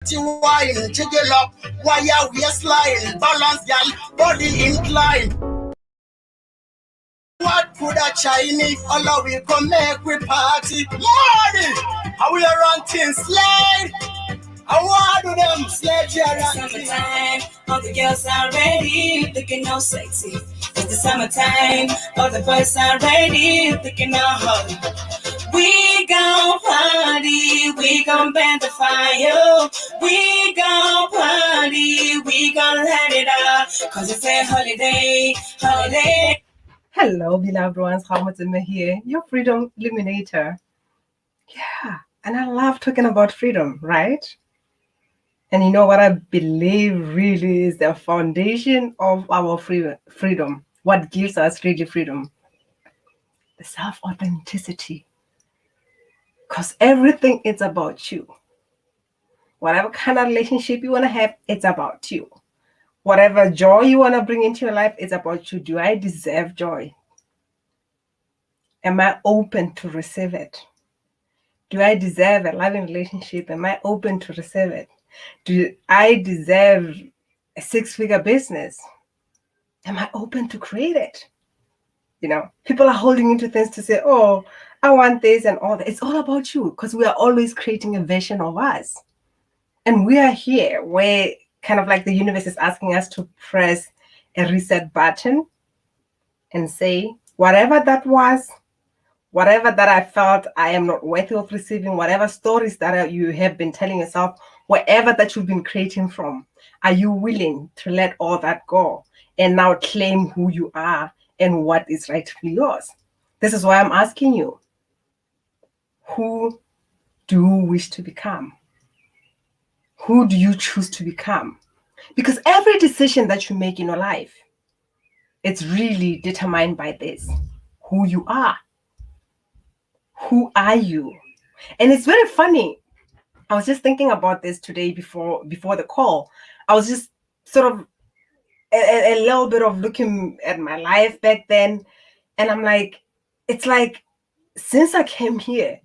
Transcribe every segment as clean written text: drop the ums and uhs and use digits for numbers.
Wine, jiggle up, wire waistline, balance, y'all, body inclined. What could a Chinese all we come make we party? Money! How we run things slide? I want to them sledge here and summertime, all the girls are ready, looking all sexy. It's the summertime, all the boys are ready, looking all hot. We gon' party, we gon' bend the fire. We gon' party, we gon' let it out. Cause it's a holiday, holiday. Hello, beloved ones. Hamazima here, your freedom illuminator. Yeah, and I love talking about freedom, right? And you know what I believe really is the foundation of our freedom. What gives us really freedom? The self-authenticity. Because everything is about you. Whatever kind of relationship you want to have, it's about you. Whatever joy you want to bring into your life, it's about you. Do I deserve joy? Am I open to receive it? Do I deserve a loving relationship? Am I open to receive it? Do I deserve a six-figure business? Am I open to create it? You know, people are holding into things to say, oh, I want this and all that. It's all about you because we are always creating a version of us. And we are here where kind of like the universe is asking us to press a reset button and say, whatever that was, whatever that I felt I am not worthy of receiving, whatever stories that you have been telling yourself, wherever that you've been creating from, are you willing to let all that go and now claim who you are and what is rightfully yours? This is why I'm asking you, who do you wish to become? Who do you choose to become? Because every decision that you make in your life, it's really determined by this, who you are. Who are you? And it's very funny. I was just thinking about this today before the call. I was just sort of a little bit of looking at my life back then. And I'm like, it's like, since I came here,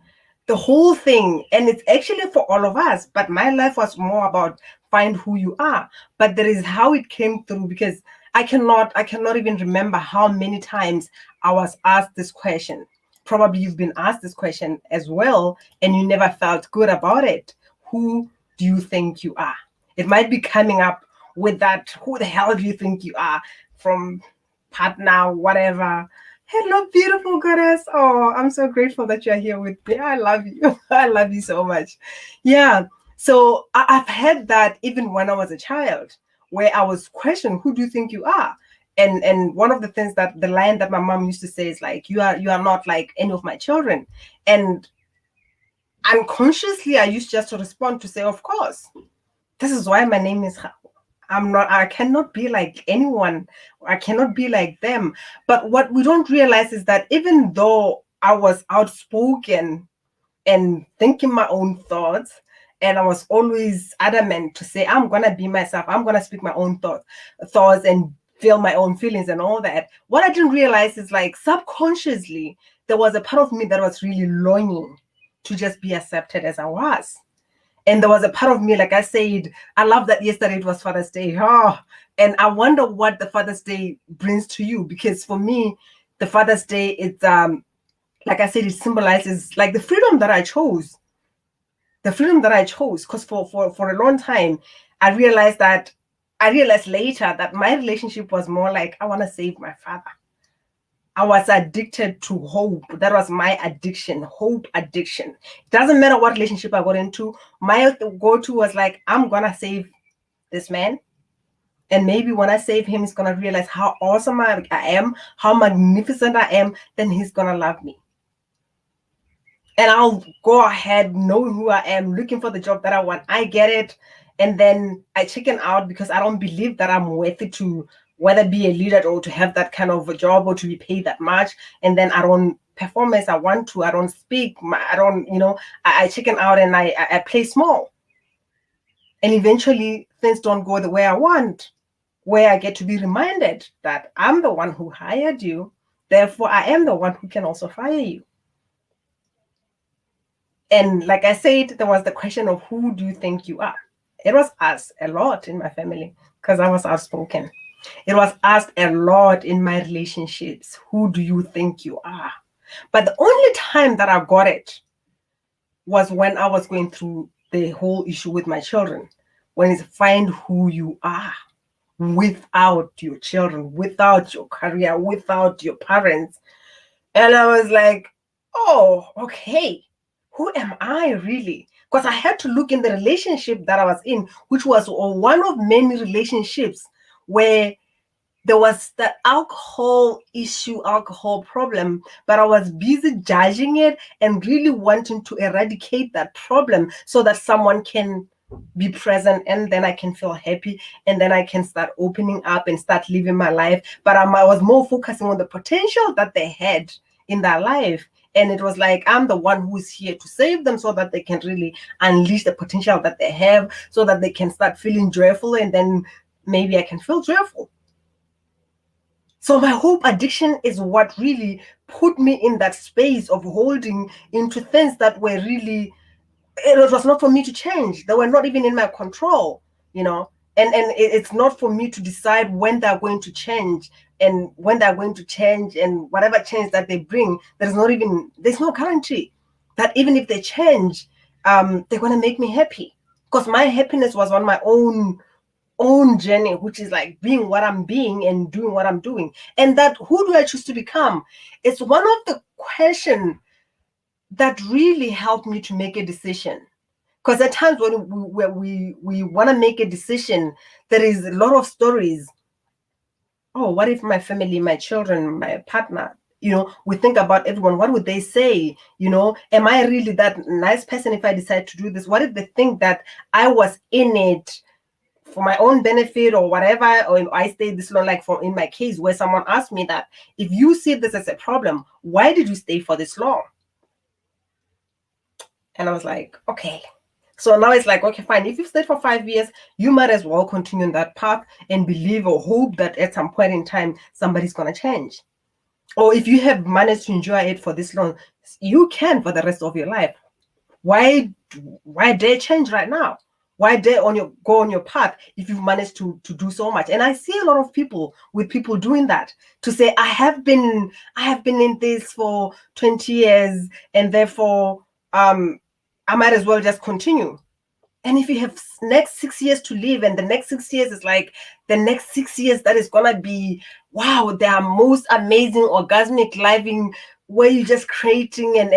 the whole thing, and it's actually for all of us, but my life was more about find who you are. But there is how it came through, because I cannot even remember how many times I was asked this question. Probably you've been asked this question as well, and you never felt good about it. Who do you think you are? It might be coming up with that, who the hell do you think you are, from partner, whatever. Hello, beautiful goddess. Oh, I'm so grateful that you're here with me. I love you. I love you so much. Yeah. So I've had that even when I was a child, where I was questioned, who do you think you are? And one of the things that the line that my mom used to say is like, you are not like any of my children. And unconsciously, I used just to respond to say, of course. This is why my name is I cannot be like anyone. I cannot be like them. But what we don't realize is that even though I was outspoken and thinking my own thoughts, and I was always adamant to say, I'm going to be myself. I'm going to speak my own thoughts and feel my own feelings and all that. What I didn't realize is like subconsciously, there was a part of me that was really longing to just be accepted as I was. And there was a part of me, like I said, I love that yesterday it was Father's Day. Oh, and I wonder what the Father's Day brings to you. Because for me, the Father's Day, it's like I said, it symbolizes like the freedom that I chose. The freedom that I chose. Because for a long time, I realized later that my relationship was more like, I want to save my father. I was addicted to hope. That was my addiction, hope addiction. It doesn't matter what relationship I got into. My go-to was like, I'm going to save this man. And maybe when I save him, he's going to realize how awesome I am, how magnificent I am. Then he's going to love me. And I'll go ahead knowing who I am, looking for the job that I want. I get it. And then I chicken out because I don't believe that I'm worthy to whether be a leader or to have that kind of a job or to be paid that much. And then I don't perform as I want to. I don't speak. I don't, I chicken out and I play small. And eventually things don't go the way I want, where I get to be reminded that I'm the one who hired you. Therefore, I am the one who can also fire you. And like I said, there was the question of who do you think you are? It was asked a lot in my family because I was outspoken. It was asked a lot in my relationships. Who do you think you are? But the only time that I got it was when I was going through the whole issue with my children. When it's find who you are without your children, without your career, without your parents. And I was like, oh, okay, who am I really? Because I had to look in the relationship that I was in, which was one of many relationships where there was the alcohol issue, alcohol problem, but I was busy judging it and really wanting to eradicate that problem so that someone can be present and then I can feel happy and then I can start opening up and start living my life. But I was more focusing on the potential that they had in their life. And it was like, I'm the one who is here to save them so that they can really unleash the potential that they have so that they can start feeling joyful and then maybe I can feel joyful. So my hope addiction is what really put me in that space of holding into things that were really, it was not for me to change. They were not even in my control, and it's not for me to decide when they're going to change and when they're going to change and whatever change that they bring, there's no guarantee that even if they change, they're going to make me happy, because my happiness was on my own journey, which is like being what I'm being and doing what I'm doing. And that, who do I choose to become? It's one of the questions that really helped me to make a decision. Because at times when we want to make a decision, there is a lot of stories. Oh, what if my family, my children, my partner, we think about everyone. What would they say? Am I really that nice person if I decide to do this? What if they think that I was in it for my own benefit or whatever, or if I stayed this long, like in my case where someone asked me that, if you see this as a problem, why did you stay for this long? And I was like, okay. So now it's like, okay, fine. If you've stayed for 5 years, you might as well continue on that path and believe or hope that at some point in time, somebody's going to change. Or if you have managed to enjoy it for this long, you can for the rest of your life. Why dare change right now? Why dare go on your path if you've managed to do so much? And I see a lot of people doing that, to say, I have been in this for 20 years and therefore I might as well just continue. And if you have next 6 years to live, and the next 6 years is like the next 6 years that is gonna be, wow, they are most amazing orgasmic living where you're just creating and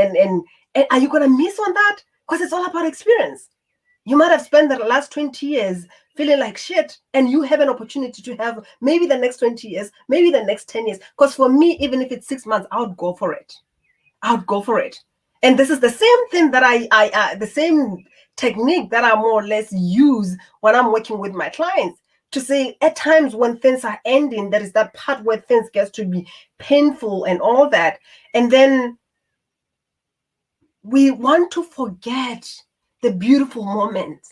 are you gonna miss on that? Because it's all about experience. You might have spent the last 20 years feeling like shit, and you have an opportunity to have maybe the next 20 years, maybe the next 10 years. Because for me, even if it's 6 months, I would go for it. And this is the same thing that the same technique that I more or less use when I'm working with my clients, to say, at times when things are ending, there is that part where things get to be painful and all that. And then we want to forget the beautiful moments.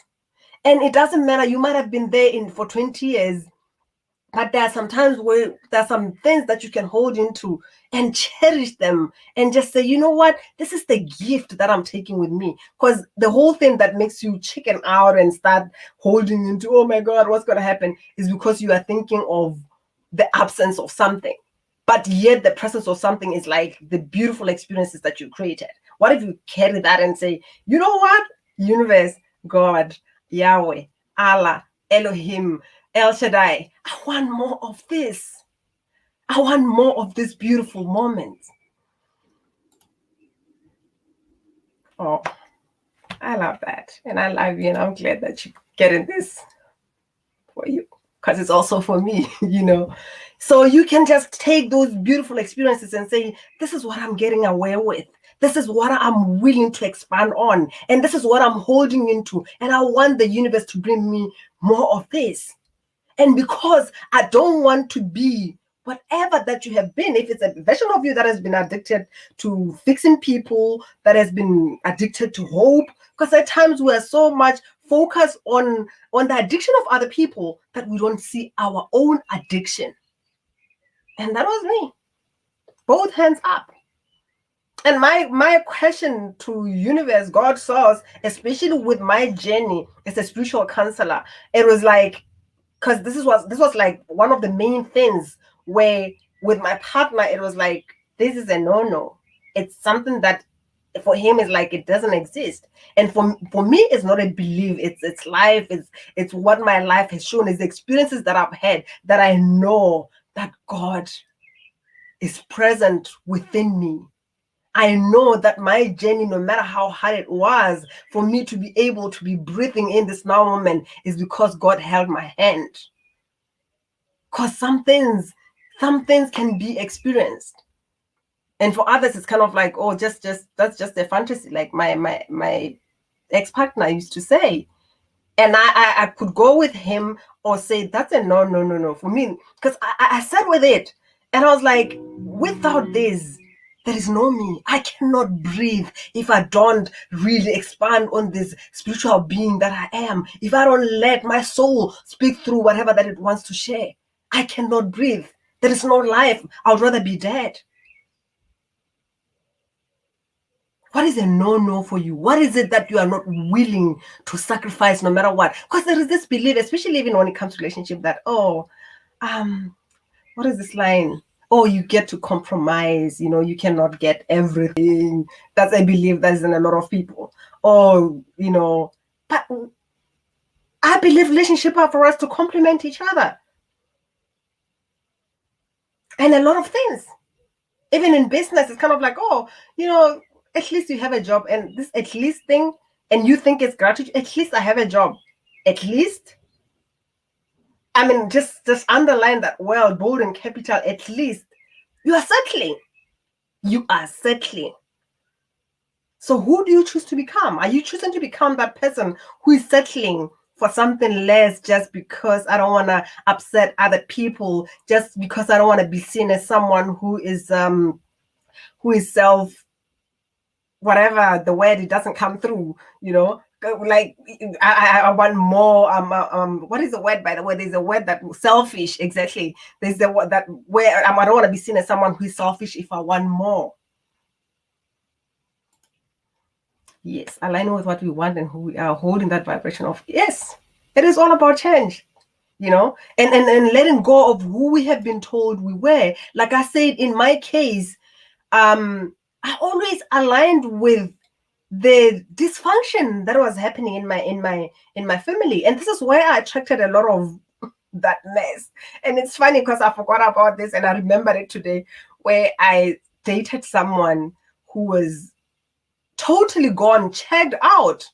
And it doesn't matter, you might have been there for 20 years, but there are some times where there's some things that you can hold into and cherish them and just say, you know what, this is the gift that I'm taking with me. Because the whole thing that makes you chicken out and start holding into, oh my God, what's going to happen, is because you are thinking of the absence of something. But yet the presence of something is like the beautiful experiences that you created. What if you carry that and say, you know what, universe, God, Yahweh, Allah, Elohim, El Shaddai, I want more of this. I want more of this beautiful moment. Oh, I love that. And I love you. And I'm glad that you're getting this for you, because it's also for me, So you can just take those beautiful experiences and say, this is what I'm getting away with. This is what I'm willing to expand on. And this is what I'm holding into. And I want the universe to bring me more of this. And because I don't want to be whatever that you have been, if it's a version of you that has been addicted to fixing people, that has been addicted to hope, because at times we are so much focused on the addiction of other people that we don't see our own addiction. And that was me. Both hands up. And my question to universe, God, source, especially with my journey as a spiritual counselor, it was like, because this was like one of the main things where with my partner, it was like, this is a no. It's something that for him is like it doesn't exist. And for me, it's not a belief, it's life, it's what my life has shown, it's the experiences that I've had that I know that God is present within me. I know that my journey, no matter how hard it was for me to be able to be breathing in this now moment, is because God held my hand. Because some things can be experienced. And for others, it's kind of like, oh, just that's just a fantasy, like my ex-partner used to say. And I could go with him or say, that's a no for me. Because I sat with it and I was like, without this, there is no me. I cannot breathe if I don't really expand on this spiritual being that I am. If I don't let my soul speak through whatever that it wants to share, I cannot breathe. There is no life. I would rather be dead. What is a no for you? What is it that you are not willing to sacrifice no matter what? Because there is this belief, especially even when it comes to relationship, that, what is this line? Oh, you get to compromise, you cannot get everything. That's a belief that's in a lot of people. Oh, but I believe relationships are for us to complement each other. And a lot of things. Even in business, it's kind of like, oh, at least you have a job, and this at least thing, and you think it's gratitude. At least I have a job. At least. I mean, just underline that word, bold and capital. At least you are settling. You are settling. So who do you choose to become? Are you choosing to become that person who is settling for something less just because I don't want to upset other people, just because I don't want to be seen as someone who is self, whatever the word, it doesn't come through, like I want more, what is the word, by the way? There's a word that selfish, exactly. There's the word that where I don't want to be seen as someone who is selfish if I want more. Yes, aligning with what we want and who we are, holding that vibration of, yes, it is all about change, and letting go of who we have been told we were. Like I said, in my case, I always aligned with the dysfunction that was happening in my family, and this is where I attracted a lot of that mess. And it's funny because I forgot about this and I remembered it today, where I dated someone who was totally gone, checked out.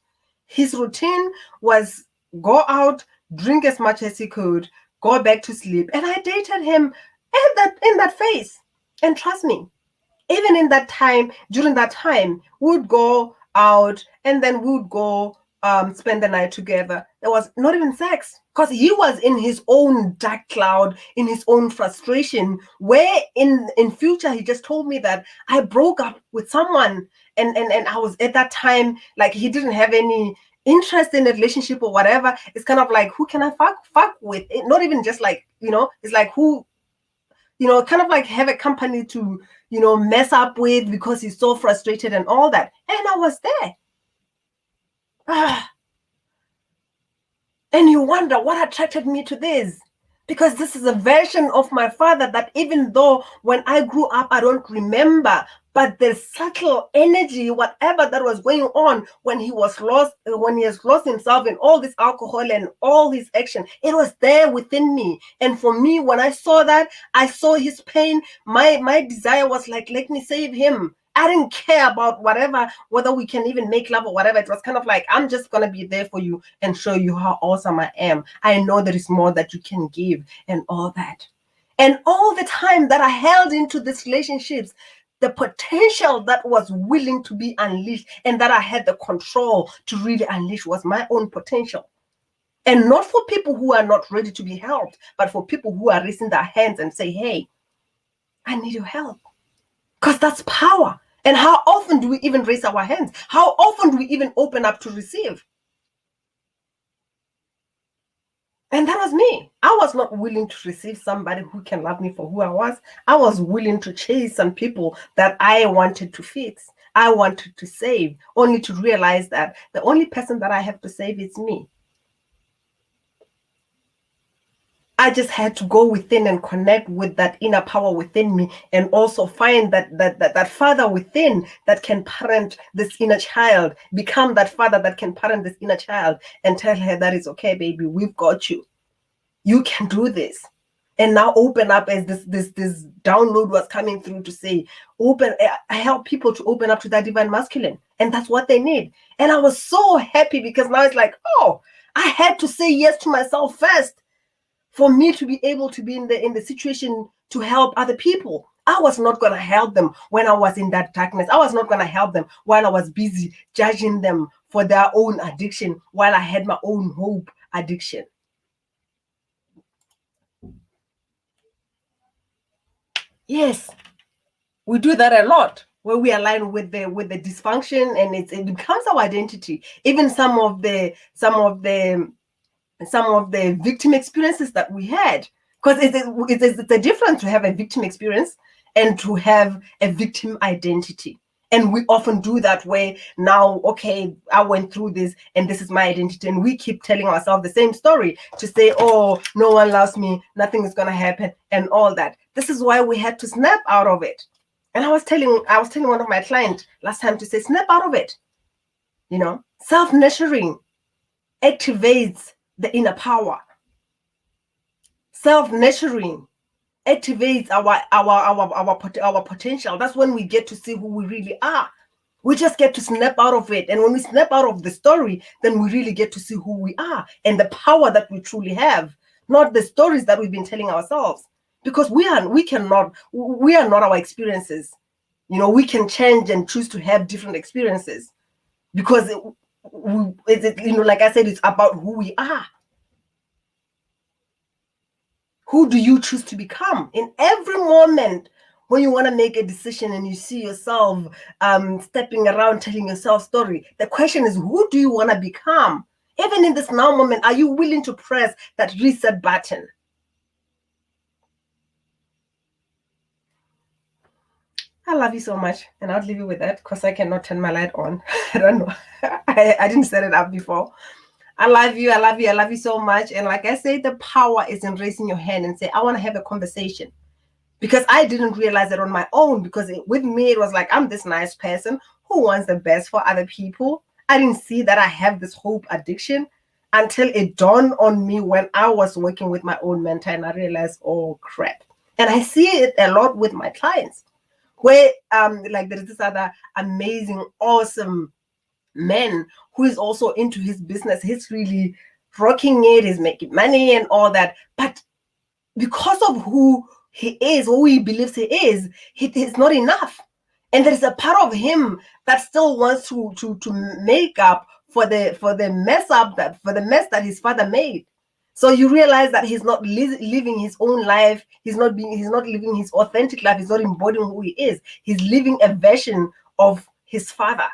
His routine was go out, drink as much as he could, go back to sleep, and I dated him in that phase. And trust me, even in that time, during that time, we would go out and then we would go spend the night together. There was not even sex because he was in his own dark cloud, in his own frustration, where in future he just told me that I broke up with someone, and I was at that time, like, he didn't have any interest in a relationship or whatever. It's kind of like, who can I fuck with? Not even just like, it's like, who, kind of like have a company to, mess up with, because he's so frustrated and all that. And I was there. And you wonder what attracted me to this. Because this is a version of my father that, even though when I grew up, I don't remember, but the subtle energy, whatever that was going on when he has lost himself in all this alcohol and all his action, it was there within me. And for me, when I saw that, I saw his pain. My desire was like, let me save him. I didn't care about whether we can even make love or whatever. It was kind of like, I'm just going to be there for you and show you how awesome I am. I know there is more that you can give and all that. And all the time that I held into these relationships, the potential that was willing to be unleashed and that I had the control to really unleash was my own potential. And not for people who are not ready to be helped, but for people who are raising their hands and say, hey, I need your help. Because that's power. And how often do we even raise our hands? How often do we even open up to receive? And that was me. I was not willing to receive somebody who can love me for who I was. I was willing to chase some people that I wanted to fix. I wanted to save, only to realize that the only person that I have to save is me. I just had to go within and connect with that inner power within me, and also find that father within that can parent this inner child, become that father that can parent this inner child, and tell her that it's okay, baby, we've got you. You can do this. And now open up, as this download was coming through to say, I help people to open up to that divine masculine, and that's what they need. And I was so happy, because now it's like, oh, I had to say yes to myself first for me to be able to be in the situation to help other people. I was not going to help them when I was in that darkness. I was not going to help them while I was busy judging them for their own addiction, while I had my own hope addiction. Yes, we do that a lot, where we align with the dysfunction, and it becomes our identity. Even some of the victim experiences that we had, because it's a difference to have a victim experience and to have a victim identity. And we often do that, where now, okay, I went through this and this is my identity, and we keep telling ourselves the same story to say, oh, no one loves me, nothing is going to happen, and all that. This is why we had to snap out of it. And I was telling one of my clients last time to say, snap out of it. Self-nurturing activates the inner power. Self-nurturing activates our potential. That's when we get to see who we really are. We just get to snap out of it. And when we snap out of the story, then we really get to see who we are and the power that we truly have, not the stories that we've been telling ourselves. Because we are not our experiences. We can change and choose to have different experiences, because like I said, it's about who we are. Who do you choose to become? In every moment when you want to make a decision and you see yourself stepping around telling yourself story, the question is, who do you want to become? Even in this now moment, are you willing to press that reset button? I love you so much, and I'll leave you with that, because I cannot turn my light on. I don't know. I didn't set it up before. I love you. I love you. I love you so much. And like I said, the power is in raising your hand and say, I want to have a conversation. Because I didn't realize it on my own, because with me, it was like, I'm this nice person who wants the best for other people. I didn't see that I have this hope addiction until it dawned on me when I was working with my own mentor, and I realized, oh, crap. And I see it a lot with my clients, where like there is this other amazing, awesome man who is also into his business. He's really rocking it. He's making money and all that. But because of who he is, who he believes he is, it's not enough. And there's a part of him that still wants to make up for the mess that his father made. So you realize that he's not living his own life. He's not living his authentic life. He's not embodying who he is. He's living a version of his father.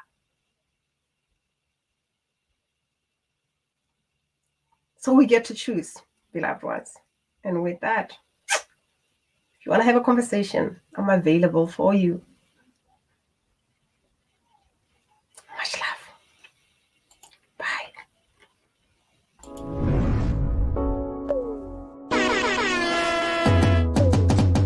So we get to choose, beloved ones. And with that, if you want to have a conversation, I'm available for you.